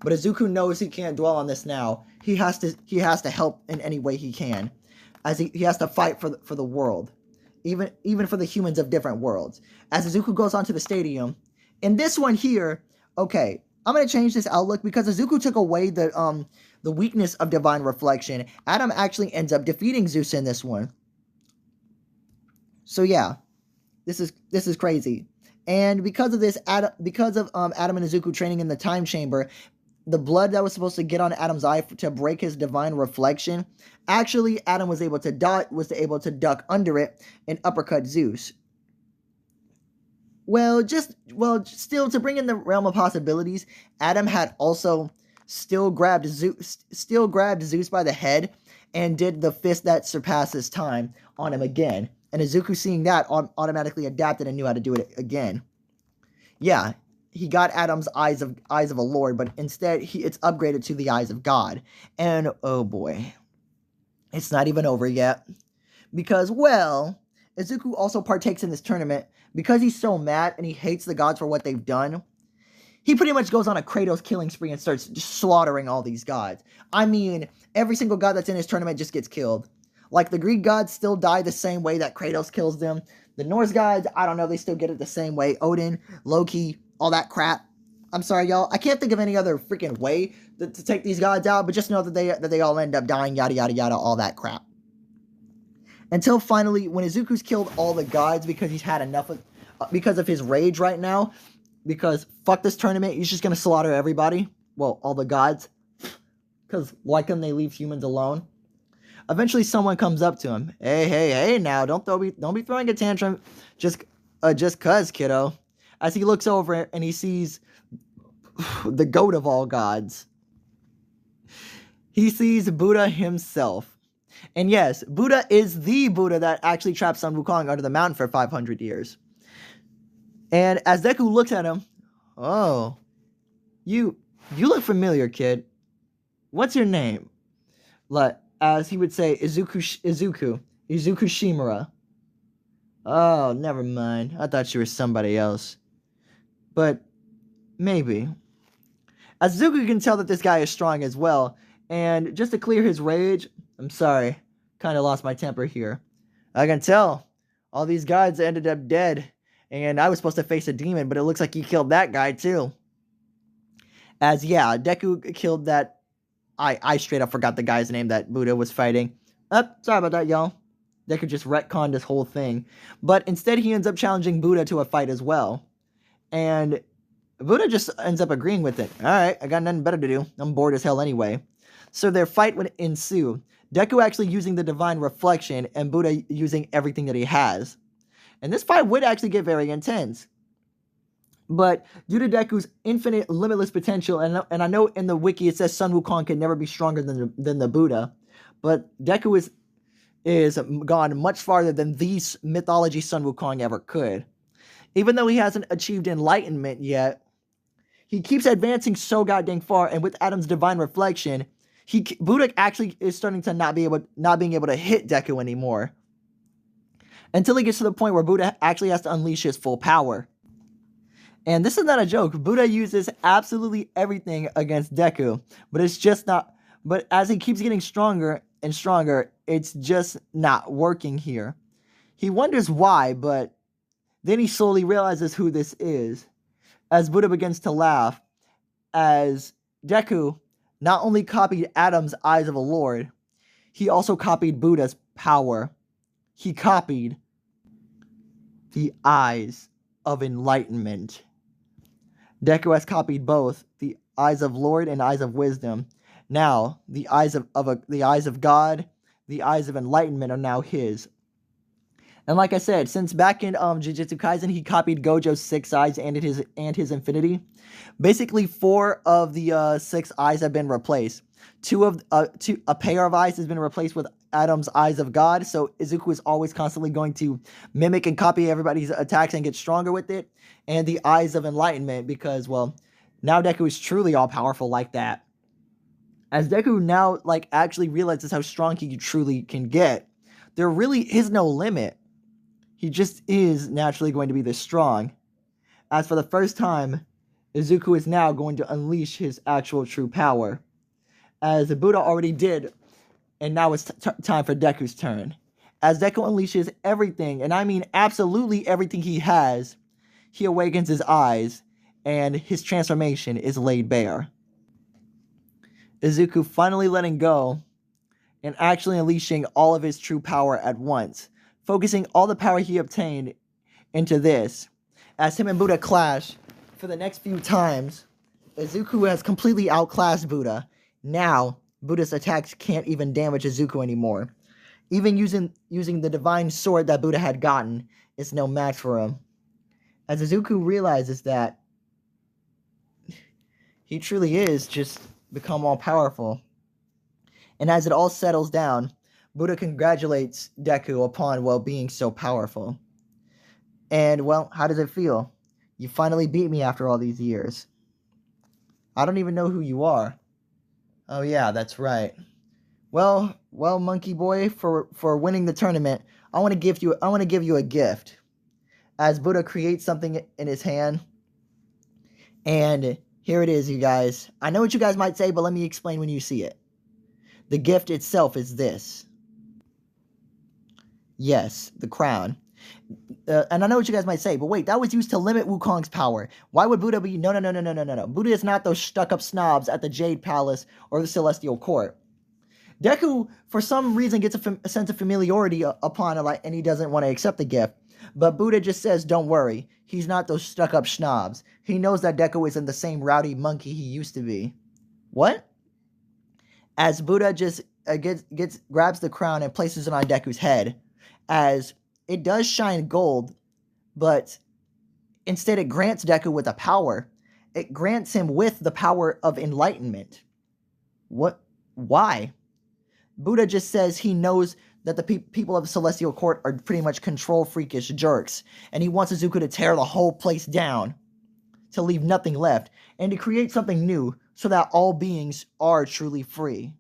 But Izuku knows he can't dwell on this now. He has to help in any way he can, as he has to fight for the world, even for the humans of different worlds. As Izuku goes onto the stadium, in this one here, okay, I'm gonna change this outlook because Izuku took away the weakness of divine reflection. Adam actually ends up defeating Zeus in this one. So yeah, this is crazy. And because of this, Adam and Izuku training in the time chamber, the blood that was supposed to get on Adam's eye to break his divine reflection, actually Adam was able to duck under it and uppercut Zeus. Still to bring in the realm of possibilities, Adam had also still grabbed Zeus by the head and did the fist that surpasses time on him again. And Izuku, seeing that, automatically adapted and knew how to do it again. Yeah, he got Adam's eyes of a lord, but instead it's upgraded to the eyes of God. And oh boy, it's not even over yet, because Izuku also partakes in this tournament because he's so mad and he hates the gods for what they've done. He pretty much goes on a Kratos killing spree and starts just slaughtering all these gods. I mean, every single god that's in his tournament just gets killed. Like, the Greek gods still die the same way that Kratos kills them. The Norse gods, I don't know, they still get it the same way. Odin, Loki, all that crap. I'm sorry, y'all. I can't think of any other freaking way to take these gods out, but just know that they all end up dying, yada, yada, yada, all that crap. Until finally, when Izuku's killed all the gods because he's had enough because of his rage right now, because fuck this tournament, he's just gonna slaughter everybody. Well, all the gods. Because why couldn't they leave humans alone? Eventually, someone comes up to him. Hey, now, don't be throwing a tantrum just cuz, kiddo. As he looks over and he sees the goat of all gods. He sees Buddha himself. And yes, Buddha is the Buddha that actually trapped Sun Wukong under the mountain for 500 years. And as Deku looks at him, oh, you look familiar, kid. What's your name? As he would say, Izuku Shimura. Oh, never mind. I thought you were somebody else. But maybe. As Izuku can tell that this guy is strong as well, and just to clear his rage, I'm sorry, kind of lost my temper here. I can tell all these guys ended up dead, and I was supposed to face a demon, but it looks like you killed that guy too. As yeah, Deku killed that. I straight up forgot the guy's name that Buddha was fighting. Sorry about that, y'all. Deku just retconned this whole thing. But instead, he ends up challenging Buddha to a fight as well. And Buddha just ends up agreeing with it. Alright, I got nothing better to do. I'm bored as hell anyway. So their fight would ensue. Deku actually using the divine reflection, and Buddha using everything that he has. And this fight would actually get very intense. But due to Deku's infinite, limitless potential, and I know in the wiki it says Sun Wukong can never be stronger than the Buddha, but Deku is gone much farther than the mythology Sun Wukong ever could. Even though he hasn't achieved enlightenment yet, he keeps advancing so goddamn far, and with Adam's divine reflection, Buddha actually is starting to not being able to hit Deku anymore. Until he gets to the point where Buddha actually has to unleash his full power. And this is not a joke. Buddha uses absolutely everything against Deku, but it's just not. But as he keeps getting stronger and stronger, it's just not working here. He wonders why, but then he slowly realizes who this is. As Buddha begins to laugh, as Deku not only copied Adam's eyes of a lord, he also copied Buddha's power. He copied the eyes of enlightenment. Deku has copied both the eyes of Lord and eyes of wisdom. Now, the eyes of God, the eyes of enlightenment are now his. And like I said, since back in Jujutsu Kaisen, he copied Gojo's 6 eyes and his infinity. Basically, 4 of the 6 eyes have been replaced. A pair of eyes has been replaced with Adam's eyes of God. So Izuku is always constantly going to mimic and copy everybody's attacks and get stronger with it. And the eyes of enlightenment, because, well, now Deku is truly all powerful like that. As Deku now like actually realizes how strong he truly can get, there really is no limit. He just is naturally going to be this strong. As for the first time, Izuku is now going to unleash his actual true power, as the Buddha already did, and now it's time for Deku's turn. As Deku unleashes everything, and I mean absolutely everything he has, he awakens his eyes, and his transformation is laid bare. Izuku finally letting go, and actually unleashing all of his true power at once, focusing all the power he obtained into this. As him and Buddha clash for the next few times, Izuku has completely outclassed Buddha. Now, Buddha's attacks can't even damage Izuku anymore. Even using the divine sword that Buddha had gotten is no match for him. As Izuku realizes that he truly is just become all powerful. And as it all settles down, Buddha congratulates Deku upon, well, being so powerful. And, well, how does it feel? You finally beat me after all these years. I don't even know who you are. Oh yeah, that's right. Well, monkey boy, for winning the tournament, I want to give you a gift. As Buddha creates something in his hand, and here it is, you guys. I know what you guys might say, but let me explain when you see it. The gift itself is this. Yes, the crown. And I know what you guys might say, but wait, that was used to limit Wukong's power. Why would Buddha be? No. Buddha is not those stuck-up snobs at the Jade Palace or the Celestial Court. Deku, for some reason, gets a sense of familiarity upon it, and he doesn't want to accept the gift. But Buddha just says, don't worry. He's not those stuck-up snobs. He knows that Deku isn't the same rowdy monkey he used to be. What? As Buddha just grabs the crown and places it on Deku's head, as it does shine gold, but instead it grants Deku with a power. It grants him with the power of enlightenment. What? Why? Buddha just says he knows that the people of the Celestial Court are pretty much control freakish jerks, and he wants Izuku to tear the whole place down, to leave nothing left, and to create something new so that all beings are truly free.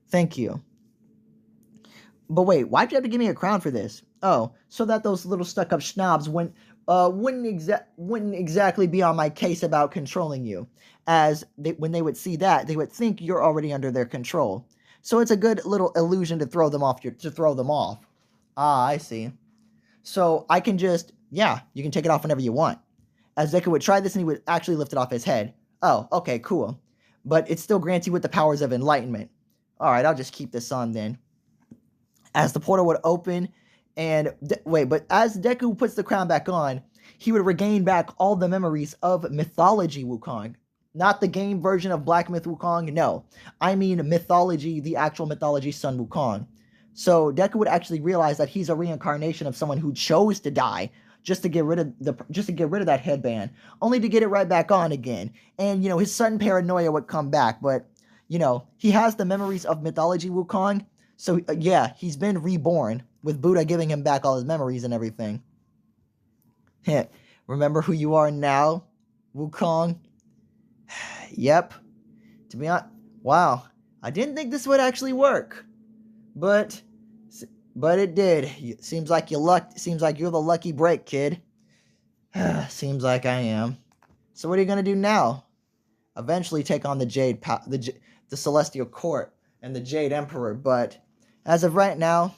Thank you. But wait, why'd you have to give me a crown for this? Oh, so that those little stuck-up snobs wouldn't exactly be on my case about controlling you. As when they would see that, they would think you're already under their control. So it's a good little illusion to throw them off. Ah, I see. So I can just, yeah, you can take it off whenever you want. As Deku would try this and he would actually lift it off his head. Oh, okay, cool. But it still grants you with the powers of enlightenment. Alright, I'll just keep this on then. As the portal would open, and but as Deku puts the crown back on, he would regain back all the memories of mythology Wukong. Not the game version of Black Myth Wukong, no. I mean mythology, the actual mythology Sun Wukong. So Deku would actually realize that he's a reincarnation of someone who chose to die just to get rid of that headband, only to get it right back on again. And his sudden paranoia would come back, but he has the memories of mythology Wukong. So yeah, he's been reborn with Buddha giving him back all his memories and everything. Remember who you are now, Wukong? Yep. To be honest, wow. I didn't think this would actually work, but it did. Seems like you're the lucky break, kid. Seems like I am. So what are you gonna do now? Eventually take on the Celestial Court and the Jade Emperor, but as of right now,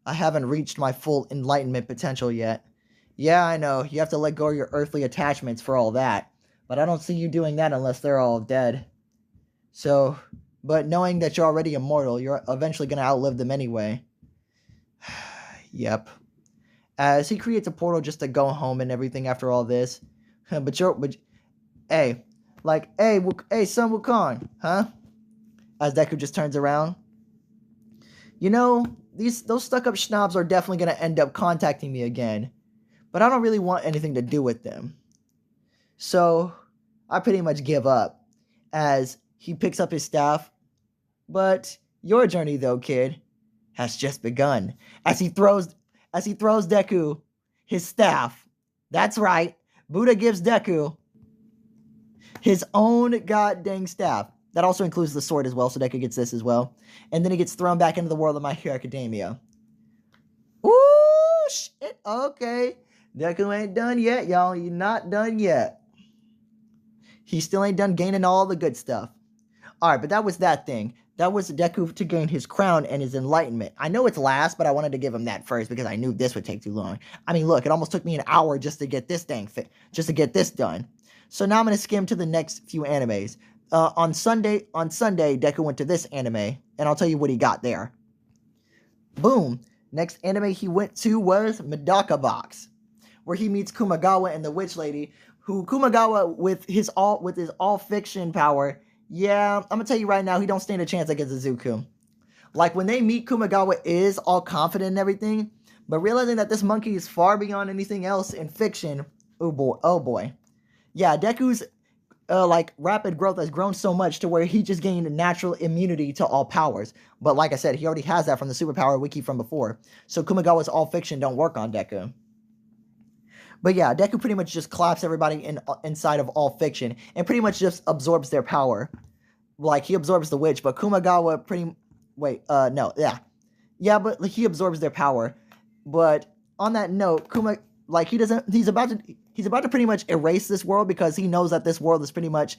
I haven't reached my full enlightenment potential yet. Yeah, I know, you have to let go of your earthly attachments for all that, but I don't see you doing that unless they're all dead. So, but knowing that you're already immortal, you're eventually going to outlive them anyway. Yep. As he creates a portal just to go home and everything after all this. Hey, son Wukong, huh? As Deku just turns around. Those stuck-up snobs are definitely going to end up contacting me again. But I don't really want anything to do with them. So, I pretty much give up. As he picks up his staff. But your journey though, kid. has just begun. As he throws Deku his staff. That's right. Buddha gives Deku his own goddamn staff. That also includes the sword as well, so Deku gets this as well. And then he gets thrown back into the world of My Hero Academia. Ooh, shit. Okay. Deku ain't done yet, y'all. You're not done yet. He still ain't done gaining all the good stuff. Alright, but that was that thing. That was Deku to gain his crown and his enlightenment. I know it's last, but I wanted to give him that first because I knew this would take too long. I mean, look, it almost took me an hour just to get this just to get this done. So now I'm going to skim to the next few animes. On Sunday, Deku went to this anime, and I'll tell you what he got there. Boom. Next anime he went to was Medaka Box, where he meets Kumagawa and the Witch Lady, who Kumagawa with his all fiction power. Yeah, I'm gonna tell you right now, he don't stand a chance against Izuku. Like, when they meet, Kumagawa is all confident and everything, but realizing that this monkey is far beyond anything else in fiction, oh boy. Yeah, Deku's rapid growth has grown so much to where he just gained natural immunity to all powers. But like I said, he already has that from the superpower wiki from before. So Kumagawa's all fiction don't work on Deku. But yeah, Deku pretty much just claps everybody inside of all fiction and pretty much just absorbs their power. Like, he absorbs the witch, but Kumagawa Yeah, but he absorbs their power. But on that note, he's about to pretty much erase this world because he knows that this world is pretty much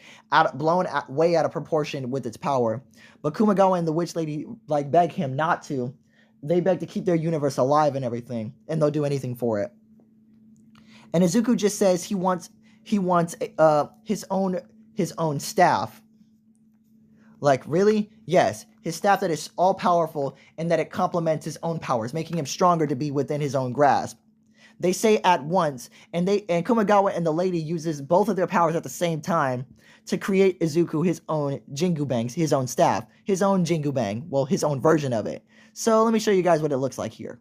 way out of proportion with its power. But Kumagawa and the Witch Lady beg him not to. They beg to keep their universe alive and everything, and they'll do anything for it. And Izuku just says he wants his own staff. Like, really? Yes, his staff that is all powerful and that it complements his own powers, making him stronger to be within his own grasp. They say at once, and Kumagawa and the lady uses both of their powers at the same time to create Izuku his own Jingu his own staff, his own Jingu well, his own version of it. So let me show you guys what it looks like here.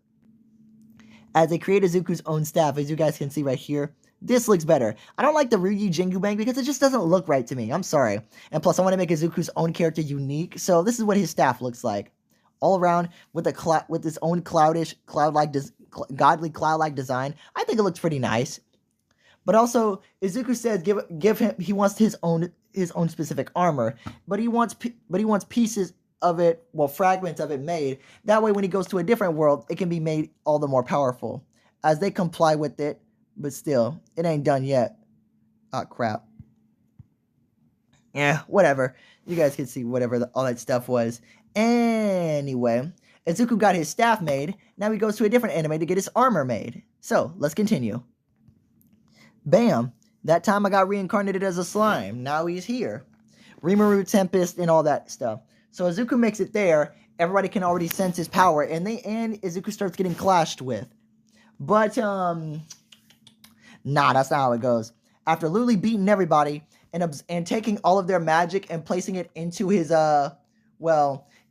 As they create Izuku's own staff, as you guys can see right here, this looks better. I don't like the Ryugi Jingu because it just doesn't look right to me. I'm sorry. And plus, I want to make Izuku's own character unique, so this is what his staff looks like. All around with his own godly cloud-like design. I think it looks pretty nice. But also, Izuku says give him, he wants his own specific armor, but he wants pieces of it, well, fragments of it made. That way, when he goes to a different world, it can be made all the more powerful. As they comply with it, but still, it ain't done yet. Oh, crap. Yeah, whatever. You guys can see whatever all that stuff was. Anyway, Izuku got his staff made. Now he goes to a different anime to get his armor made. So, let's continue. Bam. That time I got reincarnated as a slime. Now he's here. Rimuru, Tempest, and all that stuff. So Izuku makes it there. Everybody can already sense his power. And Izuku starts getting clashed with. But, nah, that's not how it goes. After literally beating everybody and taking all of their magic and placing it into his,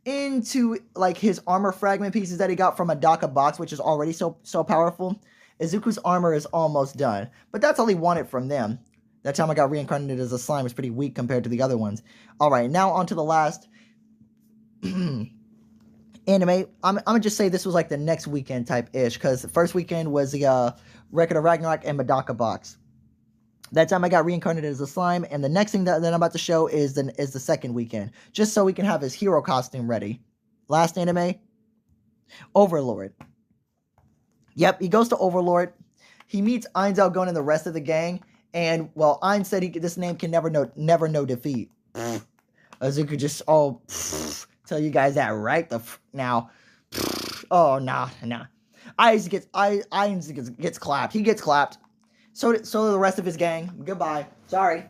into his armor fragment pieces that he got from a Medaka Box, which is already so powerful, Izuku's armor is almost done. But that's all he wanted from them. That time I got reincarnated as a slime was pretty weak compared to the other ones. Alright, now on to the last anime. I'm gonna just say this was like the next weekend type-ish, because the first weekend was the Record of Ragnarok and Medaka Box. That time I got reincarnated as a slime, and the next thing that I'm about to show is the second weekend, just so we can have his hero costume ready. Last anime, Overlord. Yep, he goes to Overlord. He meets Ainz Gon and the rest of the gang, and well, Ainz said this name can never know defeat. Izuku just tell you guys that right now. Oh nah. Ainz gets clapped. He gets clapped. So do the rest of his gang. Goodbye. Sorry.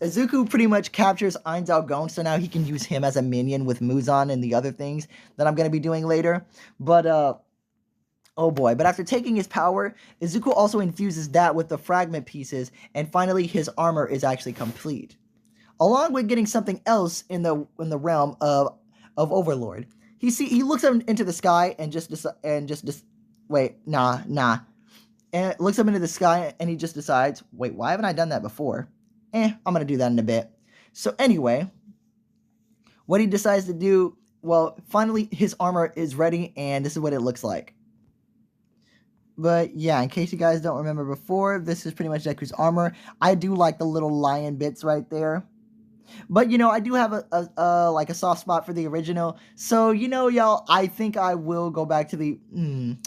Izuku pretty much captures Ainz Gon, so now he can use him as a minion with Muzan and the other things that I'm going to be doing later. But, oh boy. But after taking his power, Izuku also infuses that with the fragment pieces, and finally his armor is actually complete. Along with getting something else in the realm of Overlord. He looks up into the sky and and looks up into the sky and he just decides, wait, why haven't I done that before? I'm going to do that in a bit. So anyway, what he decides to do well, finally his armor is ready, and this is what it looks like. But yeah, in case you guys don't remember before, this is pretty much Deku's armor. I do like the little lion bits right there. But, you know, I do have like a soft spot for the original. So, you know, y'all, I think I will go back to the...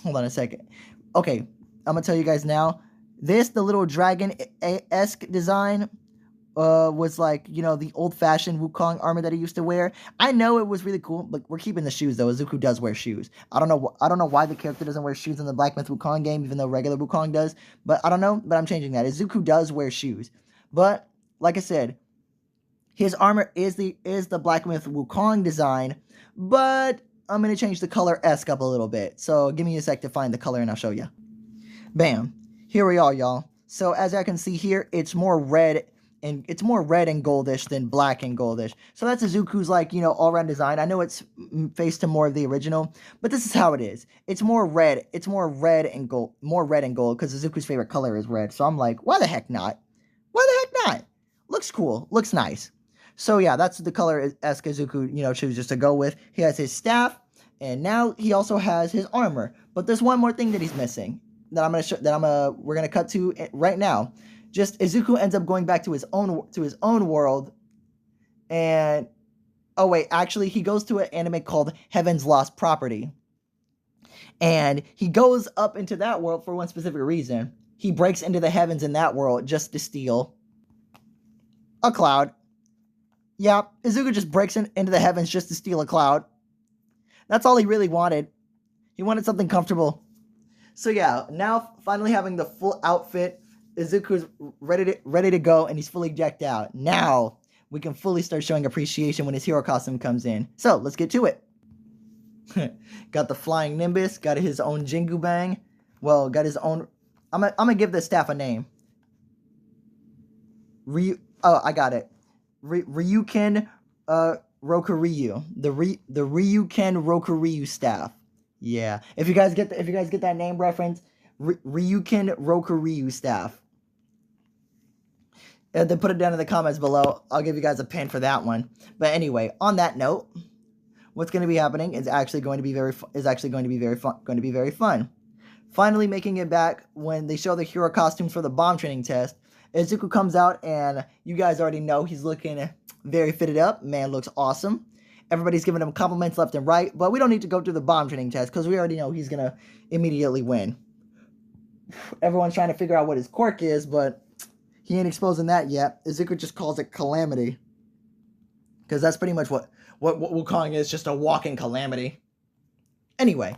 hold on a second. Okay, I'm going to tell you guys now. The little dragon-esque design was like, you know, the old-fashioned Wukong armor that he used to wear. I know it was really cool, but we're keeping the shoes, though. Izuku does wear shoes. I don't know why the character doesn't wear shoes in the Black Myth Wukong game, even though regular Wukong does. But I don't know, but I'm changing that. Izuku does wear shoes. But, like I said... his armor is the Black Myth Wukong design, but I'm going to change the color esque up a little bit. So give me a sec to find the color and I'll show you. Bam. Here we are, y'all. So as I can see here, it's more red and goldish than black and goldish. So that's Izuku's, like, you know, all-around design. I know it's faced to more of the original, but this is how it is. It's more red. It's more red and gold because Izuku's favorite color is red. So I'm like, why the heck not? Why the heck not? Looks cool. Looks nice. So yeah, that's the color esque Izuku, you know, chooses to go with. He has his staff, and now he also has his armor. But there's one more thing that he's missing that we're gonna cut to right now. Just Izuku ends up going back to his own world, and oh wait, actually he goes to an anime called Heaven's Lost Property, and he goes up into that world for one specific reason. He breaks into the heavens in that world just to steal a cloud. Yeah, Izuku just breaks into the heavens just to steal a cloud. That's all he really wanted. He wanted something comfortable. So yeah, now finally having the full outfit, Izuku's ready to go, and he's fully decked out. Now we can fully start showing appreciation when his hero costume comes in. So let's get to it. Got the flying Nimbus, got his own Jingu Bang. Well, got his own... I'm gonna give this staff a name. Oh, I got it. Ryuken Rokuryu, the Ryuken Rokuryu staff. Yeah, if you guys get that name reference, Ryuken Rokuryu staff. Then put it down in the comments below. I'll give you guys a pin for that one. But anyway, on that note, what's going to be happening is actually going to be very fun. Finally making it back when they show the hero costumes for the bomb training test. Izuku comes out, and you guys already know he's looking very fitted up. Man looks awesome. Everybody's giving him compliments left and right, but we don't need to go through the bomb training test because we already know he's going to immediately win. Everyone's trying to figure out what his quirk is, but he ain't exposing that yet. Izuku just calls it Calamity, because that's pretty much what Wukong is, just a walking calamity. Anyway,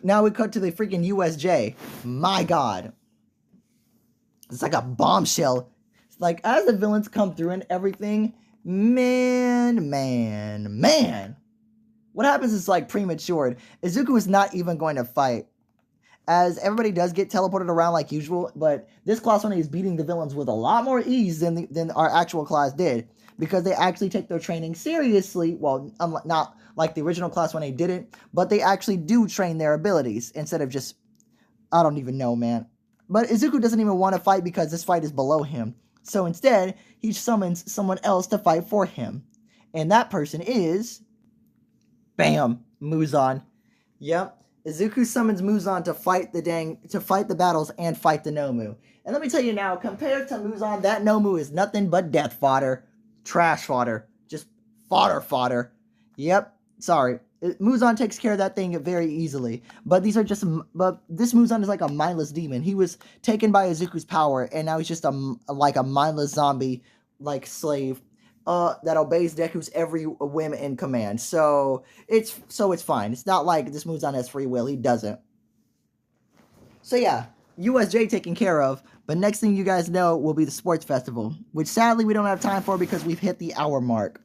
now we cut to the freaking USJ. My God. It's like a bombshell. It's like, as the villains come through and everything, man. What happens is, like, premature. Izuku is not even going to fight, as everybody does get teleported around like usual, but this class 1A is beating the villains with a lot more ease than our actual class did, because they actually take their training seriously. Well, not like the original class 1A didn't, but they actually do train their abilities instead of just, I don't even know, man. But Izuku doesn't even want to fight because this fight is below him. So instead, he summons someone else to fight for him. And that person is... bam! Muzan. Yep. Izuku summons Muzan to fight the battles and fight the Nomu. And let me tell you now, compared to Muzan, that Nomu is nothing but death fodder. Trash fodder. Just fodder. Yep. Sorry. Muzan takes care of that thing very easily. But this Muzan is like a mindless demon. He was taken by Izuku's power, and now he's just like a mindless zombie, like slave, that obeys Deku's every whim and command. So it's fine. It's not like this Muzan has free will. He doesn't. So yeah, USJ taken care of. But next thing you guys know will be the sports festival, which sadly we don't have time for because we've hit the hour mark.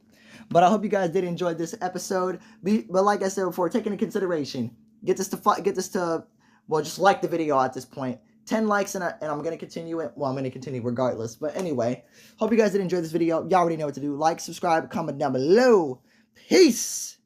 But I hope you guys did enjoy this episode. But like I said before, take into consideration, get this to, well, just like the video at this point. 10 likes and I'm going to continue it. Well, I'm going to continue regardless. But anyway, hope you guys did enjoy this video. Y'all already know what to do. Like, subscribe, comment down below. Peace!